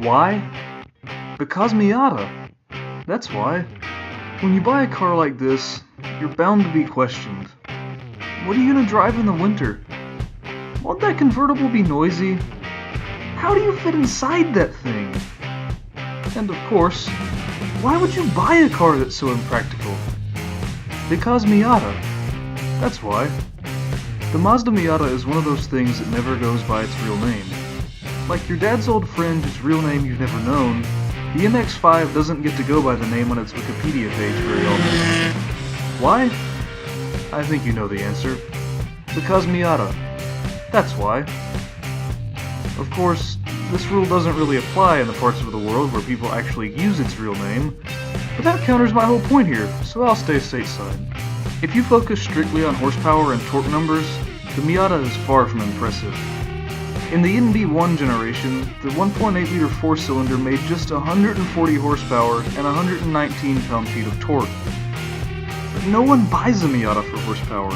Why? Because Miata. That's why. When you buy a car like this, you're bound to be questioned. What are you gonna drive in the winter? Won't that convertible be noisy? How do you fit inside that thing? And of course, why would you buy a car that's so impractical? Because Miata. That's why. The Mazda Miata is one of those things that never goes by its real name. Like your dad's old friend whose real name you've never known, the MX-5 doesn't get to go by the name on its Wikipedia page very often. Why? I think you know the answer. Because Miata. That's why. Of course, this rule doesn't really apply in the parts of the world where people actually use its real name, but that counters my whole point here, so I'll stay stateside. If you focus strictly on horsepower and torque numbers, the Miata is far from impressive. In the NB1 generation, the 1.8-liter four-cylinder made just 140 horsepower and 119 pound-feet of torque. But no one buys a Miata for horsepower.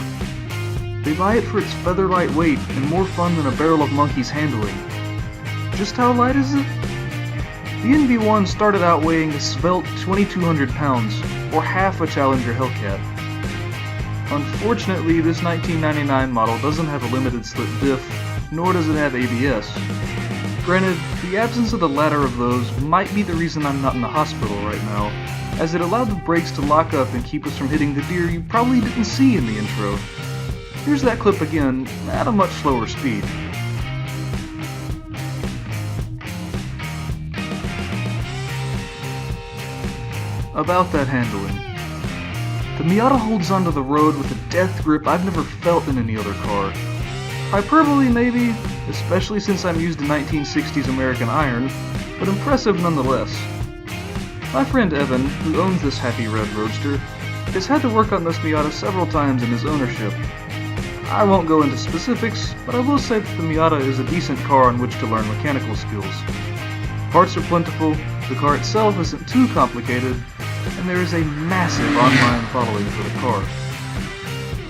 They buy it for its feather-light weight and more fun than a barrel of monkeys handling. Just how light is it? The NB1 started out weighing a svelte 2,200 pounds, or half a Challenger Hellcat. Unfortunately, this 1999 model doesn't have a limited slip diff, nor does it have ABS. Granted, the absence of the latter of those might be the reason I'm not in the hospital right now, as it allowed the brakes to lock up and keep us from hitting the deer you probably didn't see in the intro. Here's that clip again, at a much slower speed. About that handling. The Miata holds onto the road with a death grip I've never felt in any other car. Hyperbole maybe, especially since I'm used to 1960s American iron, but impressive nonetheless. My friend Evan, who owns this happy red roadster, has had to work on this Miata several times in his ownership. I won't go into specifics, but I will say that the Miata is a decent car on which to learn mechanical skills. Parts are plentiful, the car itself isn't too complicated, and there is a massive online following for the car.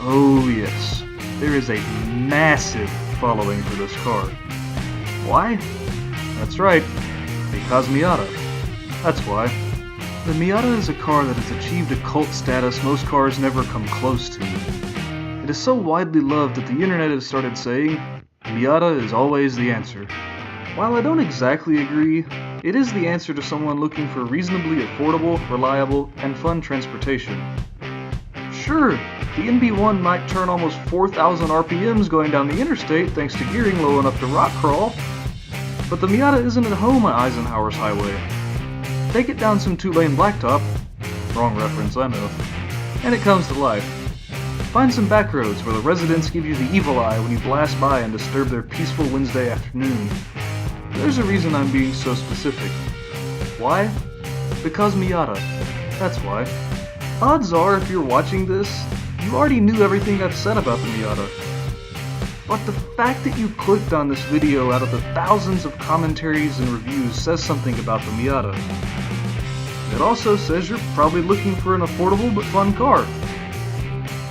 Oh yes, there is a massive following for this car. Why? That's right, because Miata. That's why. The Miata is a car that has achieved a cult status most cars never come close to. It is so widely loved that the internet has started saying, Miata is always the answer. While I don't exactly agree, it is the answer to someone looking for reasonably affordable, reliable, and fun transportation. Sure, the NB1 might turn almost 4,000 RPMs going down the interstate thanks to gearing low enough to rock crawl, but the Miata isn't at home on Eisenhower's highway. Take it down some two-lane blacktop, wrong reference I know, and it comes to life. Find some back roads where the residents give you the evil eye when you blast by and disturb their peaceful Wednesday afternoon. There's a reason I'm being so specific. Why? Because Miata. That's why. Odds are, if you're watching this, you already knew everything I've said about the Miata. But the fact that you clicked on this video out of the thousands of commentaries and reviews says something about the Miata. It also says you're probably looking for an affordable but fun car.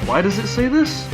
Why does it say this?